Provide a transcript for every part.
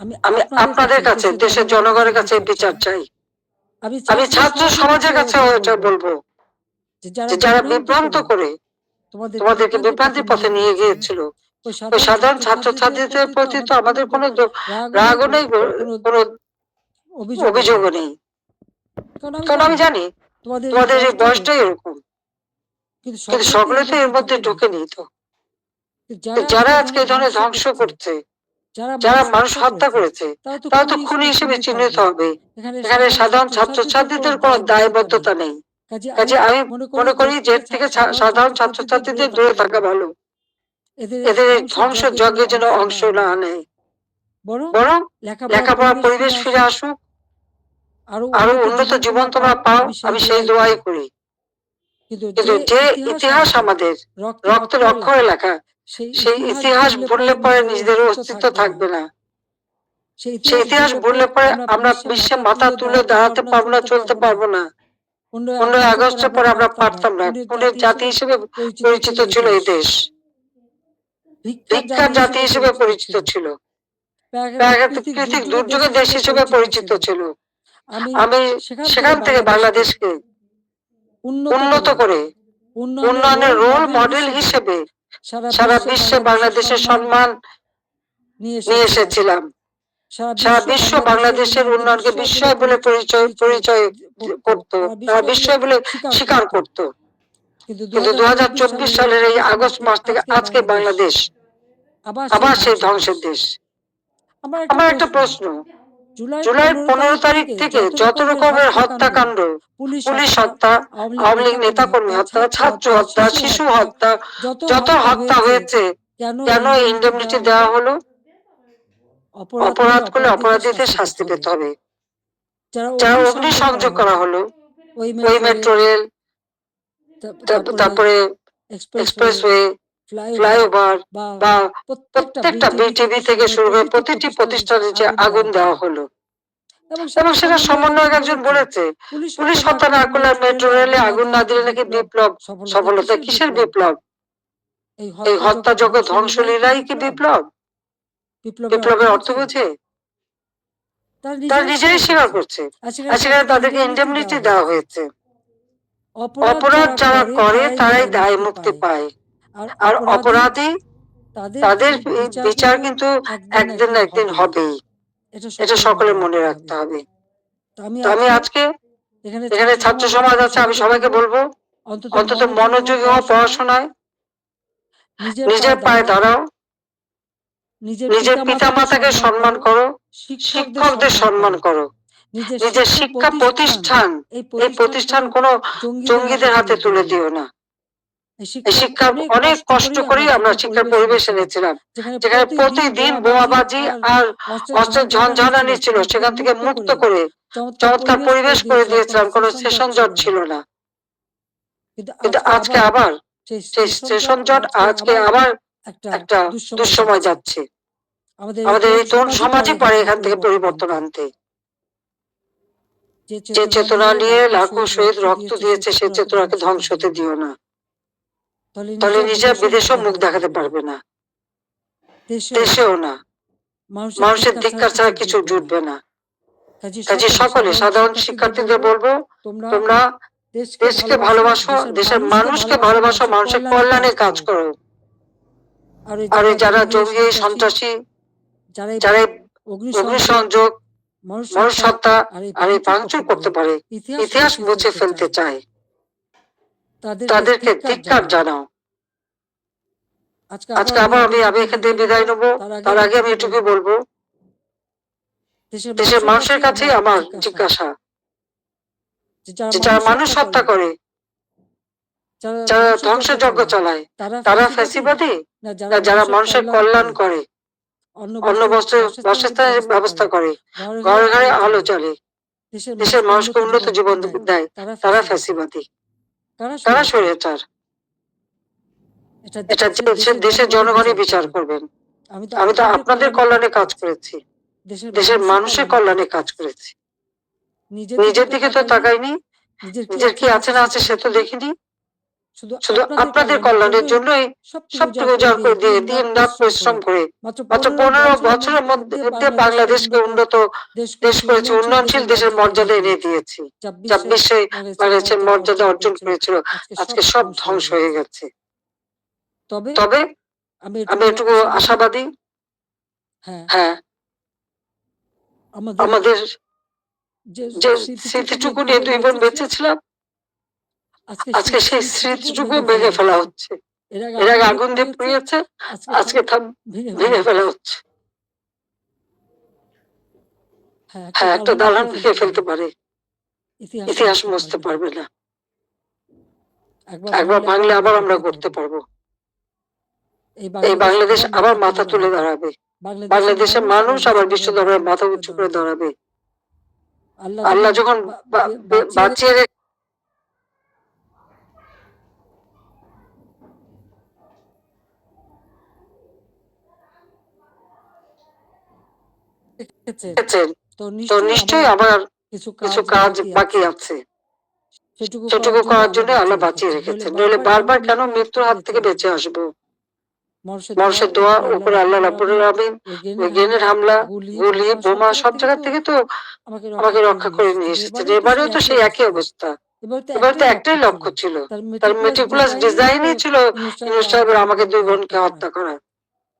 আমি আপনাদের কাছে, দেশের জনগণের কাছে বিচার চাই। আমি ছাত্র সমাজের কাছে এটা বলবো যে যারা বিভ্রান্ত করে তোমাদেরকে বিভ্রান্তির পথে নিয়ে গিয়েছিল, ওই সাধারণ ছাত্রছাত্রীদের প্রতি তো আমাদের কোনো রাগও নেই, কোনো অভিযোগও নেই। কারণ আমি জানি তোমাদের এই বয়সটাই এরকম, কিন্তু সকলে তো এর মধ্যে ঢুকেনি। তো যারা আজকে এই ধরনের ধ্বংস করছে, যারা মানুষ হত্যা করেছে, তারা তো খুনি হিসেবে চিহ্নিত হবে। এখানে সাধারণ ছাত্রছাত্রীদের কোনো দায়বদ্ধতা নেই। কাজে আমি মনে করি যে এর থেকে সাধারণ ছাত্রছাত্রীদের দূরে থাকা ভালো। এদের এই ধ্বংস যজ্ঞের যেন অংশ না নেয়, বরং লেখাপড়ার পরিবেশ ফিরে আসুক, আরো উন্নত জীবন তোমরা পাও, আমি সেই দোয়াই করি। কিন্তু যে ইতিহাস আমাদের রক্তের অক্ষরে লেখা, সেই ইতিহাস ভুললে পরে নিজেদের অস্তিত্ব থাকবে না। সেই ইতিহাস ভুললে পরে আমরা বিশ্বে মাথা তুলে দাঁড়াতে পারবো না, চলতে পারবো না। 15ই আগস্টের পরে আমরা পারতাম না। খুনের জাতি হিসেবে পরিচিত ছিল এই দেশ, ভিক্ষার জাতি হিসেবে পরিচিত ছিল, প্রাকৃতিক দুর্যোগের দেশ হিসেবে পরিচিত ছিল। আমি সেখান থেকে বাংলাদেশকে উন্নত করে উন্নয়নের রোল মডেল হিসেবে সারা বিশ্বে বাংলাদেশের সম্মান নিয়ে এসেছিলাম। সারা বিশ্ব বাংলাদেশের উন্নয়নকে বিস্ময় বলে পরিচয় করত, তারা বিস্ময় বলে স্বীকার করত। কিন্তু 2024 সালের এই আগস্ট মাস থেকে আজকে বাংলাদেশ আবার সেই ধ্বংসের দেশ। আমার একটা প্রশ্ন, জুলাই 15 তারিখ থেকে যত রকমের হত্যাকাণ্ড, পুলিশ হত্যা, আওয়ামী লীগ নেতাকর্মী হত্যা, ছাত্র হত্যা, শিশু হত্যা, যত হত্যা হয়েছে, কেন ইন্ডেমনিটি দেওয়া হলো? অপরাধ করলে অপরাধীদের শাস্তি পেতে হবে। যারা অগ্নিসংযোগ করা হলো, ওই মেট্রো রেল, তারপরে এক্সপ্রেসওয়ে, ফ্লাইওভার বা প্রত্যেকটা বিটিভি থেকে শুরু করে প্রতিটি প্রতিষ্ঠানে যে আগুন দেওয়া হলো, এবং সেটা সমন্বয়ক একজন বলেছে পুলিশ হত্যা না করলে, মেট্রো রেলে আগুন না দিলে নাকি বিপ্লব সফলতা। কিসের বিপ্লব? এই হত্যাযজ্ঞ ধ্বংসলীলাই কি বিপ্লব? বিপ্লবের অর্থ বোঝে? তারা নিজেরাই স্বীকার করছে, আর সেখানে তাদেরকে ইন্ডেমনিটি দেওয়া হয়েছে। অপরাধ যারা করে তারাই দায় মুক্তি পায়, আর অপরাধী তাদের বিচার কিন্তু একদিন না একদিন হবেই। এটা সকলের মনে রাখতে হবে। তো আমি আজকে এখানে ছাত্র সমাজ আছে, আমি সবাইকে বলবো অন্তত মনোযোগী হওয়া পড়াশোনায়, নিজের পায়ে দাঁড়াও, নিজের পিতা মাতাকে সম্মান করো, শিক্ষকদের সম্মান করো, নিজের শিক্ষা প্রতিষ্ঠান, এই প্রতিষ্ঠান কোনো জঙ্গিদের হাতে তুলে দিও না। এই শিক্ষা অনেক কষ্ট করেই আমরা শিক্ষার পরিবেশ এনেছিলাম, যেখানে প্রতিদিন বোমাবাজি আর অস্ত্রের ঝনঝনানি ছিল, সেখান থেকে মুক্ত করে চমৎকার পরিবেশ করে দিয়েছিলাম, কোনো সেশন জট ছিল না। কিন্তু আজকে আবার সেই সেশন জট, আজকে আবার একটা দুঃসময় যাচ্ছে। আমাদের এই তরুণ সমাজই পারে এখান থেকে পরিবর্তন আনতে। যে চেতনা নিয়ে লাখো শহীদ রক্ত দিয়েছে, সে চেতনাকে ধ্বংস হতে দিও না, তাহলে নিজের বিদেশেও মুখ দেখাতে পারবে না, দেশেও না। মানুষের ধিক্কার ছাড়া কিছু জুটবে না। কাজে সকলে সাধারণ শিক্ষার্থীদের বলবো, তোমরা দেশকে ভালোবাসো, দেশের মানুষকে ভালোবাসো, মানুষের কল্যাণে কাজ করো। আর যারা জঙ্গি, সন্ত্রাসী, যারা অগ্নিসংযোগ, মানুষ হত্যা আর এই ভাঙচুর করতে পারে, ইতিহাস মুছে ফেলতে চায়, তাদেরকে ধিক্কার জানাও। আজকে আবার আমি এখান থেকে বিদায় নেবো। তার আগে আমি এটুকু বলবো, দেশের মানুষের কাছে আমার জিজ্ঞাসা, যারা মানুষ হত্যা করে, যারা ধ্বংসযজ্ঞ চালায়, তারা ফ্যাসিবাদী, না যারা মানুষের কল্যাণ করে, অন্ন বস্ত্র বাসস্থানের ব্যবস্থা করে, ঘরে ঘরে আলো জ্বলে, দেশের মানুষকে উন্নত জীবন দেয়, তারা ফ্যাসিবাদী, তারা স্বৈরাচার। এটা দেশের জনগণই বিচার করবেন। আমি তো আপনাদের কল্যাণে কাজ করেছি, দেশের মানুষের কল্যাণে কাজ করেছি। নিজের দিকে তো তাকাইনি, নিজের কি আছে না আছে সে তো দেখিনি। শুধু আপনাদের কল্যাণের জন্যই সবটুকু উজাড় করে দিয়ে দিন রাত পরিশ্রম করে মাত্র 15 বছরের মধ্যে বাংলাদেশকে উন্নত দেশ করেছে, উন্নয়নশীল দেশের মর্যাদা এনে দিয়েছি, যা বিশ্বে বাংলাদেশের মর্যাদা অর্জন করেছিল। আজকে সব ধ্বংস হয়ে গেছে। তবে আমি এটুকু আশাবাদী। হ্যাঁ, হ্যাঁ, আমাদের আমাদের যে যে স্মৃতিটুকু স্মৃতিটুকু নিয়ে নিয়ে ২ দুই বোন বোন বেঁচেছিলাম, বেঁচে ছিলাম, আজকে সেই আজকে সেই স্মৃতিটুকু স্মৃতিটুকু ভেঙে ফেলা ভেঙে ফেলা হচ্ছে। হচ্ছে। এর আগে এর আগে আগুন দিয়ে আগুন দিয়ে পুড়িয়েছে, পুড়িয়েছে, আজকে আজকে তা ভেঙে ফেলা ভেঙে ফেলা হচ্ছে। হচ্ছে। হ্যাঁ, হ্যাঁ, একটা দালানও দালান খেয়ে খেয়ে ফেলতে ফেলতে পারে। পারে, ইতিহাসও ইতিহাস মুছতে মুছতে পারবে না। পারবে না। একবার একবার ভাঙলে আবার ভাঙলে আমরা আবার আমরা গড়তে গড়তে পারবো। পারবো। এই এই বাংলাদেশ বাংলাদেশ আবার আবার মাথা মাথা তুলে তুলে দাঁড়াবে। দাঁড়াবে। বাংলাদেশের বাংলাদেশের মানুষ আবার মানুষ বিশ্ব আবার বিশ্ব দরবারে মাথা দরবারে মাথা উঁচু করে উঁচু করে দাঁড়াবে। দাঁড়াবে। আল্লাহ আল্লাহ যখন যখন বাঁচিয়ে বাঁচিয়ে রেখেছেন, রেখেছেন, তো তো নিশ্চয়ই আবার নিশ্চয়ই আবার কিছু কিছু কাজ কাজ বাকি বাকি আছে। আছে। সেটুকু সেটুকু করার জন্য করার আল্লাহ জন্য আল্লাহ বাঁচিয়ে বাঁচিয়ে রেখেছেন। নইলে রেখেছেন, নইলে বারবার কেন বারবার কেন মৃত্যুর হাত মৃত্যুর থেকে হাত বেঁচে থেকে বেঁচে আসবো? আসবো। মানুষের দোয়া, উপরে আল্লাহ রাব্বুল আলামিন ওই ওই গ্রেনেড গ্রেনেড হামলা, হামলা, গুলি, গুলি, বোমা সব বোমা জায়গা সব জায়গা থেকে তো আমাকে আমাকে রক্ষা করে রক্ষা নিয়ে করে নিয়ে এসেছেন। এসেছেন। এবারেও তো এবারেও সেই তো একই সেই একই অবস্থা। অবস্থা। এবার তো এবার তো একটাই লক্ষ্য একটাই ছিল। লক্ষ্য ছিল, তার তার মেটিকুলাস মেটিকুলাস ডিজাইনই ছিল ডিজাইনই ছিল ইউনূস ইউনূস সাহেবের সাহেবের আমাদের আমাকে 2 বোনকে বোনকে হত্যা করা। হত্যা করা।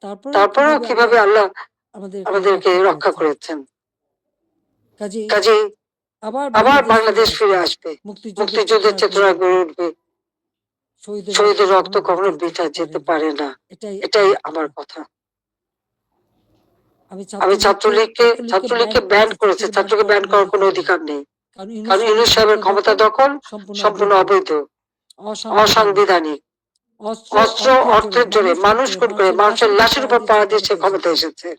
তারপরেও তারপরেও কিভাবে আল্লাহ আমাদেরকে আমাদেরকে রক্ষা রক্ষা করেছেন। করেছেন। কাজেই কাজেই আবার আবার বাংলাদেশ ফিরে বাংলাদেশ ফিরে আসবে। আসবে, মুক্তিযুদ্ধের মুক্তিযুদ্ধের চেতনা গড়ে চেতনা উঠবে। গড়ে উঠবে। শহীদের রক্ত শহীদের রক্ত কখনো কখনো বৃথা বৃথা যেতে যেতে পারে না। পারে না। এটাই এটাই আমার আমার কথা। কথা। আমি আমি ছাত্রলীগকে ছাত্রলীগকে ব্যান ব্যান করেছি, ছাত্রকে ব্যান ছাত্রকে করার ব্যান কোনো করার কোনো অধিকার নেই। অধিকার নেই। কারণ ইউনূস কারণ সাহেবের ইউনূস সাহেবের ক্ষমতা ক্ষমতা দখল দখল সম্পূর্ণ সম্পূর্ণ অবৈধ, অবৈধ, অসাংবিধানিক। অসাংবিধানিক। অস্ত্র অস্ত্র অর্থের জোরে অর্থের জোরে মানুষ খুন মানুষ করে খুন করে মানুষের মানুষের লাশের উপর লাশের পাড়া উপর দিয়ে সে পাড়া দিয়ে সে ক্ষমতায় ক্ষমতা এসেছে। এসেছে।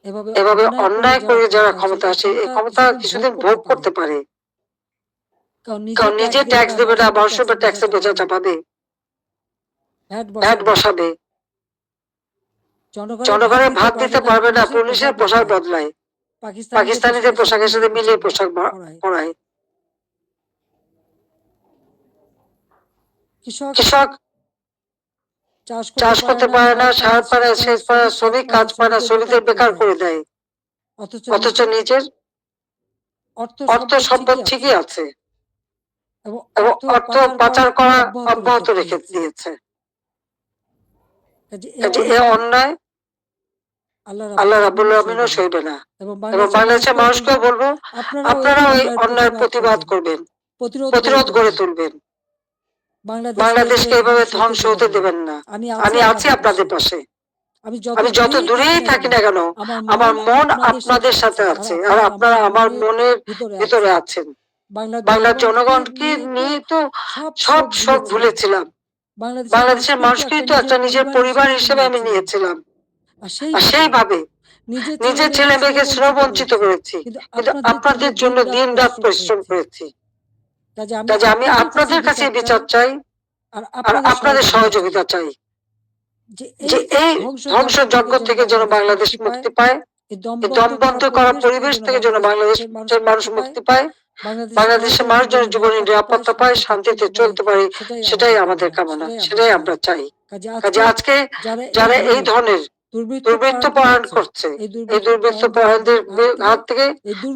এভাবে এভাবে অন্যায় করে যারা যারা ক্ষমতা এই আসে, এই ক্ষমতা ক্ষমতা কিছুদিন ভোগ কিছুদিন ভোগ করতে পারে। করতে পারে। কারণ কারণ নিজে ট্যাক্স দেবে না, মানুষের উপর ট্যাক্সের বোঝা চাপাবে, ভ্যাট ভ্যাট বসাবে। বসাবে। ভাত জনগণের দিতে ভাত দিতে না, পারবে না, পুলিশের পুলিশের পোশাক পোশাক বদলায়। বদলায়, পাকিস্তানিদের পাকিস্তানিদের পোশাকের সাথে মিলিয়ে পোশাক পরায়। পরায়। কৃষক কৃষক চাষ করতে পারে না, সার পায় না, সেচ পায় না, শ্রমিক কাজ শ্রমিক পায় কাজ না, পায় না, শ্রমিকদের বেকার শ্রমিকদের করে বেকার দেয়। করে দেয়। অথচ অথচ নিজের নিজের অর্থ অর্থ সম্পদ সম্পদ ঠিকই আছে ঠিকই আছে, এবং এবং অর্থ পাচার করা অব্যাহত রেখে রেখে দিয়েছে। দিয়েছে। কাজে কাজে এ অন্যায় আল্লাহ আল্লাহ রাব্বুল রাব্বুল আমিনও আমিনও সইবে না। সইবে না। এবং এবং বাংলাদেশের বাংলাদেশের মানুষকেও মানুষকেও বলবো, বলবো, আপনারাও এই আপনারা ওই অন্যায়ের অন্যায়ের প্রতিবাদ করবেন, প্রতিরোধ প্রতিরোধ গড়ে তুলবেন। বাংলাদেশকে এভাবে ধ্বংস হতে দেবেন না। আমি আছি আপনাদের পাশে। আমি যত দূরেই থাকি না কেন, আমার মন আপনাদের সাথে আছে, আর আপনারা আমার মনের ভিতরে আছেন। বাংলার জনগণকে নিয়ে তো সব শোক ভুলেছিলাম। বাংলাদেশের মানুষকেই তো একটা নিজের পরিবার হিসেবে আমি নিয়েছিলাম। আর আর সেইভাবে সেইভাবে নিজের ছেলে মেয়েকে শ্রম বঞ্চিত করেছি, কিন্তু কিন্তু আপনাদের জন্য দিন রাত পরিশ্রম করেছি। কাজে আমি আপনাদের কাছে বিচার চাই, আর আর আপনাদের আপনাদের সহযোগিতা চাই সহযোগিতা চাই, যে যে এই ধ্বংসযজ্ঞ ধ্বংসযজ্ঞ থেকে যেন বাংলাদেশ মুক্তি পায়, এই দমবদ্ধ করা পরিবেশ থেকে যেন বাংলাদেশের মানুষ মুক্তি পায়, বাংলাদেশের মানুষ যেন জীবনে নিরাপত্তা পায়, শান্তিতে চলতে পারে, সেটাই আমাদের কামনা, সেটাই আমরা চাই। কাজে আজকে যারা এই ধরনের দুর্বৃত্ত পরায়ণ করছে, এই দুর্বৃত্ত পরায়ণদের হাত থেকে,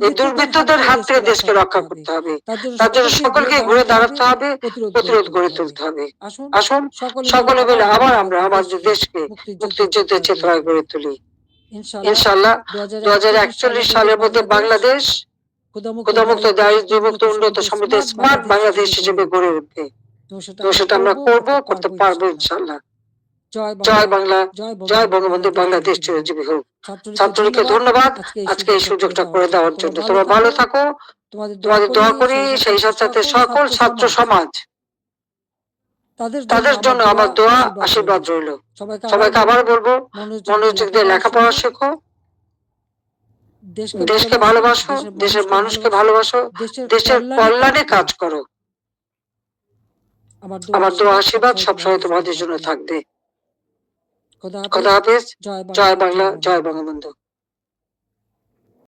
এই দুর্বৃত্তদের হাত থেকে দেশকে রক্ষা করতে হবে। তার জন্য সকলকে ঘুরে দাঁড়াতে হবে, প্রতিরোধ গড়ে তুলতে হবে। আসুন সকলে মিলে আবার আমরা আমাদের দেশকে মুক্তিযুদ্ধের চেতনায় গড়ে তুলি। ইনশাআল্লাহ 2041 সালের মধ্যে বাংলাদেশ ক্ষুধামুক্ত, দারিদ্র্যমুক্ত, উন্নত, সমৃদ্ধ, স্মার্ট বাংলাদেশ হিসেবে গড়ে উঠবে। এবং সেটা আমরা করতে পারবো ইনশাআল্লাহ। জয় বাংলা, জয় বঙ্গবন্ধু, বাংলাদেশ চিরজীবী হোক। ছাত্রলীগকে ধন্যবাদ আজকে এই সুযোগটা করে দেওয়ার জন্য। তোমরা ভালো থাকো, তোমাদের দোয়া করি, সেই সাথে সকল ছাত্র সমাজ, তাদের জন্য আমার দোয়া আশীর্বাদ রইল। সবাইকে আবার বলবো, মনোযোগ দিয়ে লেখাপড়া শেখো, দেশকে ভালোবাসো, দেশের মানুষকে ভালোবাসো, দেশের কল্যাণে কাজ করো। আমার দোয়া আশীর্বাদ সবসময় তোমাদের জন্য থাকবে। খোদা হাফেজ। জয় বাংলা, জয় বঙ্গবন্ধু।